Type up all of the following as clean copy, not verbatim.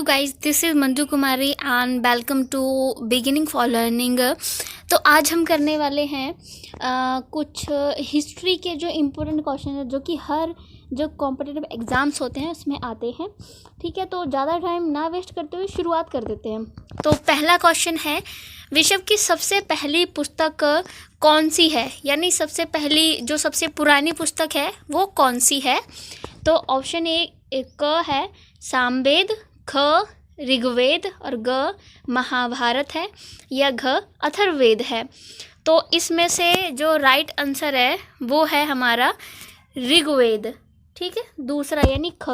Hello guys, this is Manju Kumari and welcome to beginning for learning. तो आज हम करने वाले हैं कुछ हिस्ट्री के जो इम्पोर्टेंट क्वेश्चन है जो कि हर जो कॉम्पिटिटिव एग्ज़ाम्स होते हैं उसमें आते हैं। ठीक है, तो ज़्यादा टाइम ना वेस्ट करते हुए शुरुआत कर देते हैं। तो पहला क्वेश्चन है, विश्व की सबसे पहली पुस्तक कौन सी है, यानी सबसे पहली जो सबसे पुरानी पुस्तक है वो कौन सी है। तो ऑप्शन ए क है सामवेद, ख ऋग्वेद और ग महाभारत है, या घ अथर्ववेद है। तो इसमें से जो राइट आंसर है वो है हमारा ऋग्वेद। ठीक है, दूसरा यानी ख।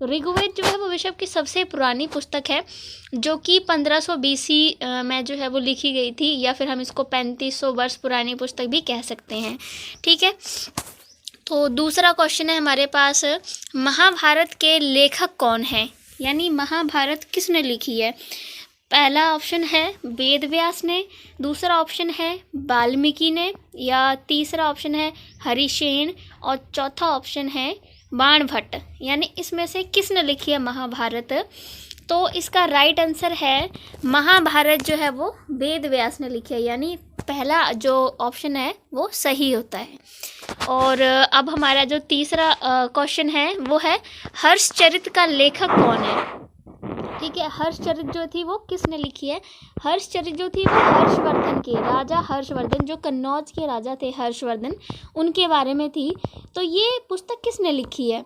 ऋग्वेद जो है वो विश्व की सबसे पुरानी पुस्तक है जो कि 1500 BC में जो है वो लिखी गई थी, या फिर हम इसको 3500 वर्ष पुरानी पुस्तक भी कह सकते हैं। ठीक है, तो दूसरा क्वेश्चन है हमारे पास, महाभारत के लेखक कौन है, यानी महाभारत किसने लिखी है। पहला ऑप्शन है वेद व्यास ने, दूसरा ऑप्शन है वाल्मीकि ने, या तीसरा ऑप्शन है हरिसेन और चौथा ऑप्शन है बाणभट्ट। यानी इसमें से किसने लिखी है महाभारत। तो इसका राइट आंसर है महाभारत जो है वो वेद व्यास ने लिखी है, यानी पहला जो ऑप्शन है वो सही होता है। और अब हमारा जो तीसरा क्वेश्चन है वो है हर्षचरित का लेखक कौन है। ठीक है, हर्षचरित जो थी वो किसने लिखी है। हर्षचरित जो थी वो हर्षवर्धन के, राजा हर्षवर्धन जो कन्नौज के राजा थे हर्षवर्धन, उनके बारे में थी। तो ये पुस्तक किसने लिखी है।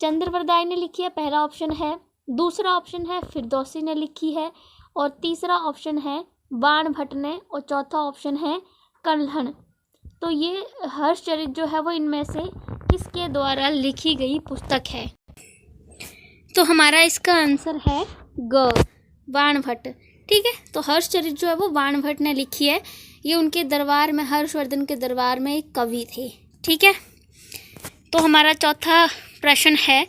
चंद्रवरदाय ने लिखी है, पहला ऑप्शन है। दूसरा ऑप्शन है फिरदौसी ने लिखी है, और तीसरा ऑप्शन है बाणभट्ट ने, और चौथा ऑप्शन है कल्हण। तो ये हर्षचरित जो है वो इनमें से किसके द्वारा लिखी गई पुस्तक है। तो हमारा इसका आंसर है ग बाणभट्ट। ठीक है, तो हर्षचरित जो है वो बाणभट्ट ने लिखी है। ये उनके दरबार में, हर्षवर्धन के दरबार में एक कवि थे। ठीक है, तो हमारा चौथा प्रश्न है,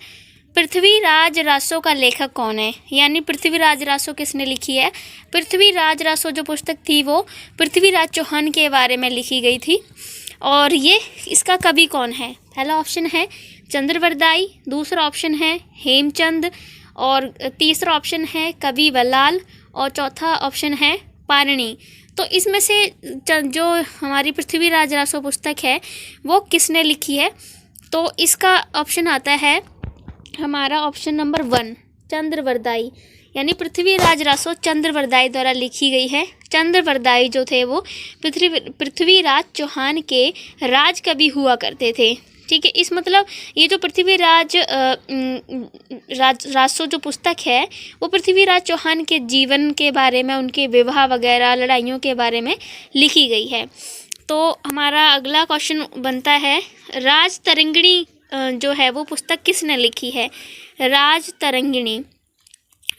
पृथ्वीराज रासो का लेखक कौन है, यानी पृथ्वीराज रासो किसने लिखी है। पृथ्वीराज रासो जो पुस्तक थी वो पृथ्वीराज चौहान के बारे में लिखी गई थी। और ये इसका कवि कौन है। पहला ऑप्शन है चंद्रवरदाई, दूसरा ऑप्शन है हेमचंद, और तीसरा ऑप्शन है कवि बल्लाल, और चौथा ऑप्शन है पाणिनि। तो इसमें से जो हमारी पृथ्वीराज रासो पुस्तक है वो किसने लिखी है। तो इसका ऑप्शन आता है हमारा ऑप्शन नंबर 1 चंद्रवरदाई, यानी पृथ्वीराज रासो चंद्रवरदाई द्वारा लिखी गई है। चंद्रवरदाई जो थे वो पृथ्वीराज चौहान के राजकवि हुआ करते थे। ठीक है, इस मतलब ये जो पृथ्वीराज रासो जो पुस्तक है वो पृथ्वीराज चौहान के जीवन के बारे में, उनके विवाह वगैरह, लड़ाइयों के बारे में लिखी गई है। तो हमारा अगला क्वेश्चन बनता है, राजतरंगिणी जो है वो पुस्तक किसने लिखी है। राजतरंगिणी,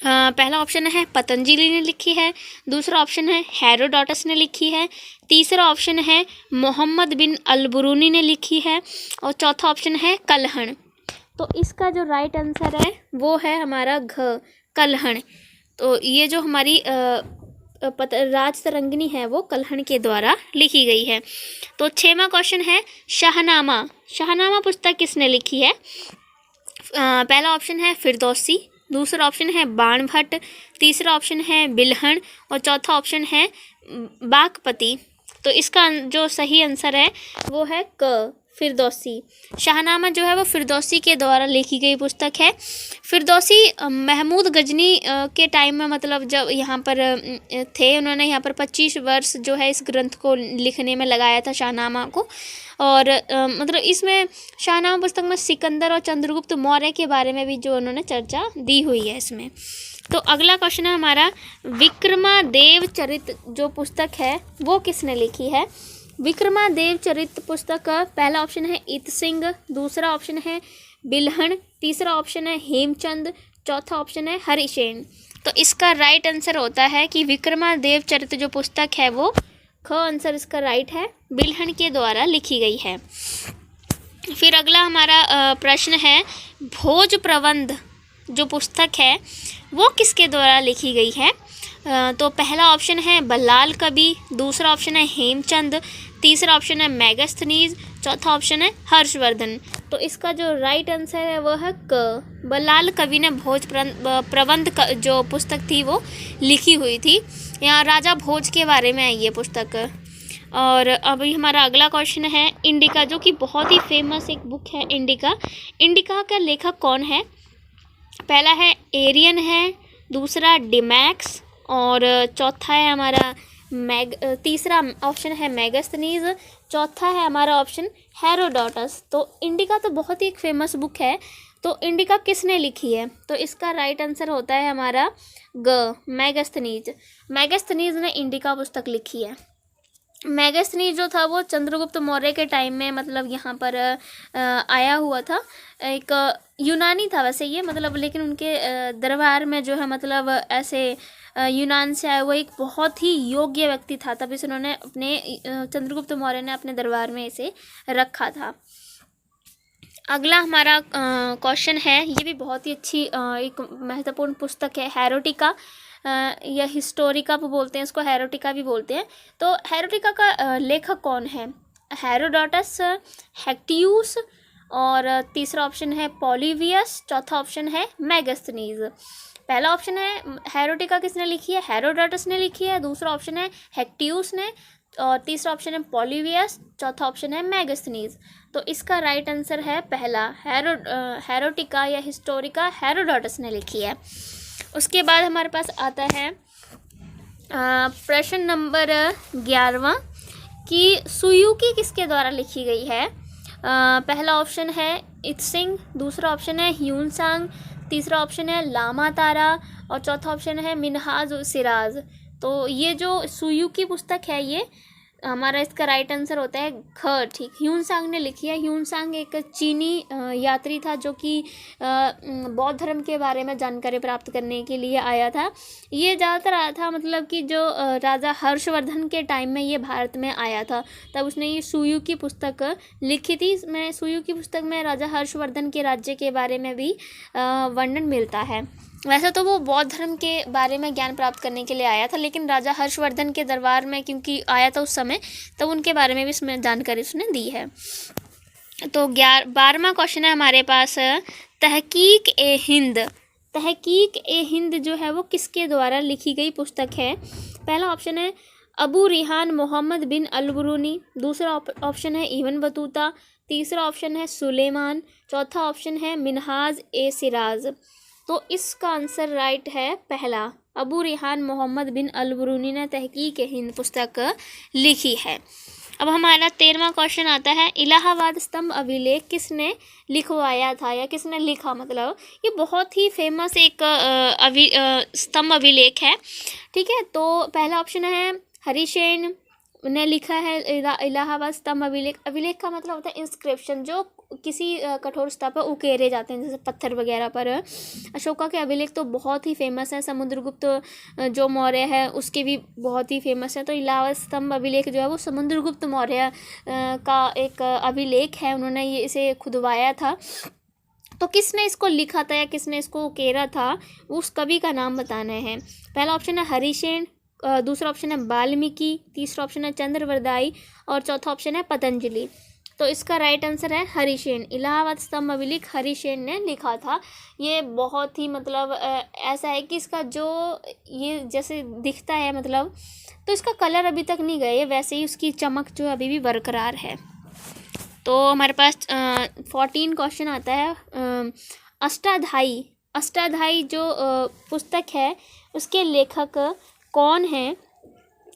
पहला ऑप्शन है पतंजलि ने लिखी है, दूसरा ऑप्शन है हेरोडोटस ने लिखी है, तीसरा ऑप्शन है मोहम्मद बिन अलबरूनी ने लिखी है, और चौथा ऑप्शन है कल्हण। तो इसका जो राइट आंसर है वो है हमारा घ कल्हण। तो ये जो हमारी राजतरंगिणी है वो कल्हण के द्वारा लिखी गई है। तो 6वां क्वेश्चन है, शाहनामा। शाहनामा पुस्तक किसने लिखी है। पहला ऑप्शन है फिरदौसी, दूसरा ऑप्शन है बाणभट्ट, तीसरा ऑप्शन है बिल्हण, और चौथा ऑप्शन है बागपति। तो इसका जो सही आंसर है वो है क फिरदौसी। शाहनामा जो है वो फिरदौसी के द्वारा लिखी गई पुस्तक है। फिरदौसी महमूद गजनी के टाइम में, मतलब जब यहाँ पर थे, उन्होंने यहाँ पर 25 वर्ष जो है इस ग्रंथ को लिखने में लगाया था, शाहनामा को। और मतलब इसमें शाहनामा पुस्तक में सिकंदर और चंद्रगुप्त मौर्य के बारे में भी जो उन्होंने चर्चा दी हुई है इसमें। तो अगला क्वेश्चन है हमारा, विक्रमादेव चरित जो पुस्तक है वो किसने लिखी है। विक्रमादेव चरित पुस्तक का पहला ऑप्शन है इत सिंह, दूसरा ऑप्शन है बिल्हण, तीसरा ऑप्शन है हेमचंद, चौथा ऑप्शन है हरिसेन। तो इसका राइट आंसर होता है कि विक्रमादेव चरित जो पुस्तक है वो ख आंसर इसका राइट है, बिल्हण के द्वारा लिखी गई है। फिर अगला हमारा प्रश्न है, भोज प्रबंध जो पुस्तक है वो किसके द्वारा लिखी गई है। तो पहला ऑप्शन है बल्लाल कवि, दूसरा ऑप्शन है हेमचंद, तीसरा ऑप्शन है मेगास्थनीज, चौथा ऑप्शन है हर्षवर्धन। तो इसका जो राइट आंसर है वो है क। बल्लाल कवि ने भोज प्रबंध जो पुस्तक थी वो लिखी हुई थी। यहाँ राजा भोज के बारे में है ये पुस्तक। और अभी हमारा अगला क्वेश्चन है इंडिका, जो कि बहुत ही फेमस एक बुक है इंडिका। इंडिका का लेखक कौन है? पहला है एरियन है, दूसरा डिमैक्स, और चौथा है हमारा तीसरा ऑप्शन है मेगास्थनीज, चौथा है हमारा ऑप्शन हेरोडोटस। तो इंडिका तो बहुत ही एक फेमस बुक है। तो इंडिका किसने लिखी है? तो इसका राइट आंसर होता है हमारा ग, मेगास्थनीज। मेगास्थनीज ने इंडिका पुस्तक लिखी है। मेगास्थनीज जो था वो चंद्रगुप्त मौर्य के टाइम में मतलब यहाँ पर आया हुआ था। एक यूनानी था वैसे ये, मतलब लेकिन उनके दरबार में जो है मतलब ऐसे यूनान से आया हुआ एक बहुत ही योग्य व्यक्ति था, तब इसे उन्होंने अपने चंद्रगुप्त मौर्य ने अपने दरबार में इसे रखा था। अगला हमारा क्वेश्चन है, ये भी बहुत ही अच्छी एक महत्वपूर्ण पुस्तक है, हेरोटिका या हिस्टोरिका भी बोलते हैं इसको, हेरोटिका भी बोलते हैं। तो हेरोटिका का लेखक कौन है? हेरोडोटस, हेक्टियूस, और तीसरा ऑप्शन है पॉलीबियस, चौथा ऑप्शन है मेगास्थनीज। पहला ऑप्शन है हेरोटिका किसने लिखी है? हेरोडोटस ने लिखी है। दूसरा ऑप्शन है हेक्टियूस ने, और तीसरा ऑप्शन है पॉलीबियस, चौथा ऑप्शन है मेगास्थनीज। तो इसका राइट आंसर है पहला, हेरोटिका या हिस्टोरिका हेरोडोटस ने लिखी है। उसके बाद हमारे पास आता है प्रश्न नंबर 11 कि सुयुकी किसके द्वारा लिखी गई है? पहला ऑप्शन है इत्सिंग, दूसरा ऑप्शन है ह्यूनसांग, तीसरा ऑप्शन है लामा तारा, और चौथा ऑप्शन है मिन्हाज सिराज। तो ये जो सुयुकी पुस्तक है ये हमारा इसका राइट आंसर होता है ख, ठीक, ह्यूनसांग ने लिखी है। ह्यूनसांग एक चीनी यात्री था जो कि बौद्ध धर्म के बारे में जानकारी प्राप्त करने के लिए आया था। ये ज़्यादातर आया था मतलब कि जो राजा हर्षवर्धन के टाइम में ये भारत में आया था, तब उसने ये सुयुकी पुस्तक लिखी थी। इसमें सुयुकी पुस्तक में राजा हर्षवर्धन के राज्य के बारे में भी वर्णन मिलता है। वैसे तो वो बौद्ध धर्म के बारे में ज्ञान प्राप्त करने के लिए आया था, लेकिन राजा हर्षवर्धन के दरबार में क्योंकि आया था उस समय, तो उनके बारे में भी इसमें जानकारी उसने दी है। तो 12वां क्वेश्चन है हमारे पास, तहकीक ए हिंद। तहकीक ए हिंद जो है वो किसके द्वारा लिखी गई पुस्तक है? पहला ऑप्शन है अबू रिहान मोहम्मद बिन अल-बरूनी, दूसरा ऑप्शन है इब्न बतूता, तीसरा ऑप्शन है सुलेमान, चौथा ऑप्शन है मिन्हाज ए सिराज। तो इसका आंसर राइट है पहला, अबू रिहान मोहम्मद बिन अल-बरूनी ने तहकीक हिंद पुस्तक लिखी है। अब हमारा 13वां क्वेश्चन आता है, इलाहाबाद स्तंभ अभिलेख किसने लिखवाया था या किसने लिखा? मतलब ये बहुत ही फेमस एक स्तंभ अभिलेख है, ठीक है। तो पहला ऑप्शन है हरिसेन ने लिखा है इलाहाबाद स्तंभ अभिलेख। अभिलेख का मतलब होता है इंस्क्रिप्शन, जो किसी कठोर स्तर पर उकेरे जाते हैं जैसे पत्थर वगैरह पर। अशोका के अभिलेख तो बहुत ही फेमस है, समुद्रगुप्त जो मौर्य है उसके भी बहुत ही फेमस है। तो इलाहाबाद स्तंभ अभिलेख जो है वो समुद्रगुप्त मौर्य का एक अभिलेख है, उन्होंने ये इसे खुदवाया था। तो किसने इसको लिखा था या किसने इसको उकेरा था, उस कवि का नाम बताना है। पहला ऑप्शन है हरिसेन, दूसरा ऑप्शन है वाल्मीकि, तीसरा ऑप्शन है चंद्रवरदाई, और चौथा ऑप्शन है पतंजलि। तो इसका राइट आंसर है हरिसेन। इलाहाबाद स्तंभ अभिलेख हरिसेन ने लिखा था। ये बहुत ही मतलब ऐसा है कि इसका जो ये जैसे दिखता है मतलब, तो इसका कलर अभी तक नहीं गया है, वैसे ही उसकी चमक जो अभी भी बरकरार है। तो हमारे पास 14 क्वेश्चन आता है, अष्टाध्यायी। अष्टाध्यायी जो पुस्तक है उसके लेखक कौन है?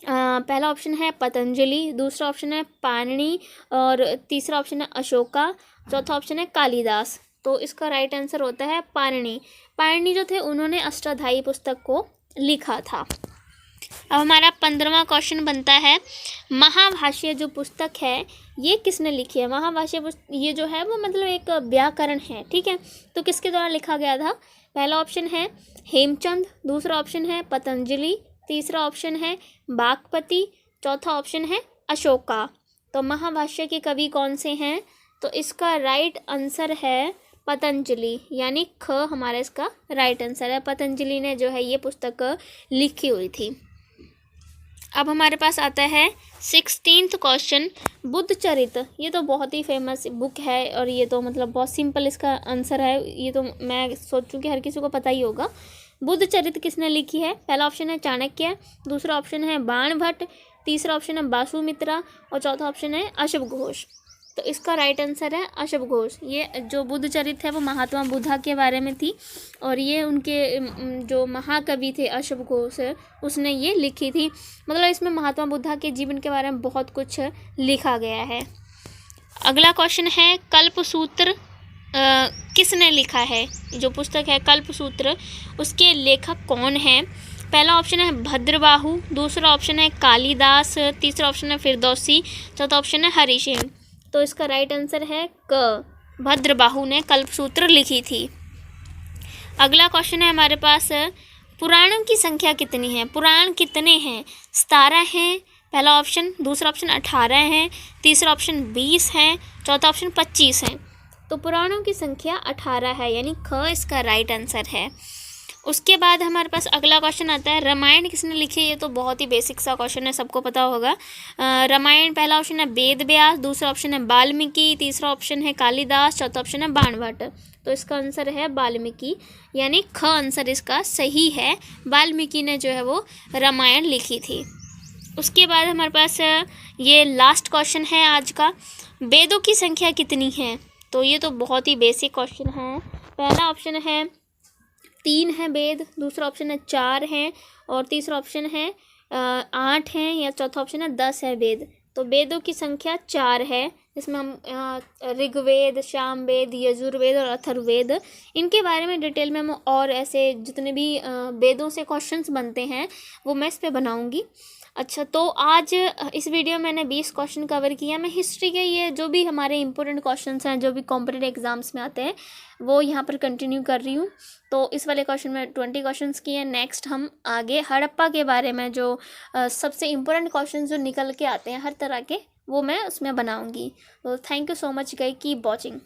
पहला ऑप्शन है पतंजलि, दूसरा ऑप्शन है पाणिनि, और तीसरा ऑप्शन है अशोका, चौथा ऑप्शन है कालिदास। तो इसका राइट आंसर होता है पाणिनि। पाणिनि जो थे उन्होंने अष्टाध्यायी पुस्तक को लिखा था। अब हमारा 15वां क्वेश्चन बनता है, महाभाष्य जो पुस्तक है ये किसने लिखी है? महाभाष्य ये जो है वो मतलब एक व्याकरण है, ठीक है। तो किसके द्वारा लिखा गया था? पहला ऑप्शन है हेमचंद, दूसरा ऑप्शन है पतंजलि, तीसरा ऑप्शन है बागपति, चौथा ऑप्शन है अशोका। तो महाभाष्य के कवि कौन से हैं? तो इसका राइट आंसर है पतंजलि, यानी ख हमारा इसका राइट आंसर है। पतंजलि ने जो है ये पुस्तक लिखी हुई थी। अब हमारे पास आता है 16th क्वेश्चन, बुद्ध चरित। ये तो बहुत ही फेमस बुक है और ये तो मतलब बहुत सिंपल इसका आंसर है, ये तो मैं सोचूं कि हर किसी को पता ही होगा। बुद्ध चरित किसने लिखी है? पहला ऑप्शन है चाणक्य, दूसरा ऑप्शन है बाणभट्ट, तीसरा ऑप्शन है बासुमित्रा और चौथा ऑप्शन है अशोक घोष। तो इसका राइट आंसर है अशोक घोष। ये जो बुद्ध चरित है वो महात्मा बुद्धा के बारे में थी और ये उनके जो महाकवि थे अशोक घोष, उसने ये लिखी थी। मतलब इसमें महात्मा बुद्धा के जीवन के बारे में बहुत कुछ लिखा गया है। अगला क्वेश्चन है कल्पसूत्र किसने लिखा है? जो पुस्तक है कल्पसूत्र, उसके लेखक कौन हैं? पहला ऑप्शन है भद्रबाहु, दूसरा ऑप्शन है कालिदास, तीसरा ऑप्शन है फिरदौसी, चौथा ऑप्शन है हरिशेन। तो इसका राइट आंसर है क, भद्रबाहु ने कल्पसूत्र लिखी थी। अगला क्वेश्चन है हमारे पास, पुराणों की संख्या कितनी है? पुराण कितने हैं? 17 हैं पहला ऑप्शन, दूसरा ऑप्शन 18 है, तीसरा ऑप्शन 20 है, चौथा ऑप्शन 25 है। तो पुराणों की संख्या 18 है, यानी ख इसका राइट आंसर है। उसके बाद हमारे पास अगला क्वेश्चन आता है, रामायण किसने लिखी है? ये तो बहुत ही बेसिक सा क्वेश्चन है, सबको पता होगा। रामायण पहला ऑप्शन है वेद व्यास, दूसरा ऑप्शन है वाल्मीकि, तीसरा ऑप्शन है कालिदास, चौथा ऑप्शन है बाणभट्ट। तो इसका आंसर है वाल्मीकि, यानी ख आंसर इसका सही है। वाल्मीकि ने जो है वो रामायण लिखी थी। उसके बाद हमारे पास ये लास्ट क्वेश्चन है आज का, वेदों की संख्या कितनी है? तो ये तो बहुत ही बेसिक क्वेश्चन है। पहला ऑप्शन है 3 है वेद, दूसरा ऑप्शन है 4 है और तीसरा ऑप्शन है 8 है या चौथा ऑप्शन है 10 है वेद। तो वेदों की संख्या 4 है, जिसमें हम ऋग्वेद, सामवेद, यजुर्वेद और अथर्ववेद, इनके बारे में डिटेल में हम और ऐसे जितने भी वेदों से क्वेश्चंस बनते हैं वो मैं इस पे बनाऊंगी। अच्छा, तो आज इस वीडियो में मैंने 20 क्वेश्चन कवर किया। मैं हिस्ट्री के ये जो भी हमारे इंपॉर्टेंट क्वेश्चंस हैं, जो भी कॉम्पिटिटिव एग्जाम्स में आते हैं, वो यहाँ पर कंटिन्यू कर रही हूँ। तो इस वाले क्वेश्चन में 20 क्वेश्चंस किए। नेक्स्ट हम आगे हड़प्पा के बारे में जो सबसे इम्पोर्टेंट क्वेश्चन जो निकल के आते हैं हर तरह के, वो मैं उसमें बनाऊँगी। तो thank you so much guys, keep watching.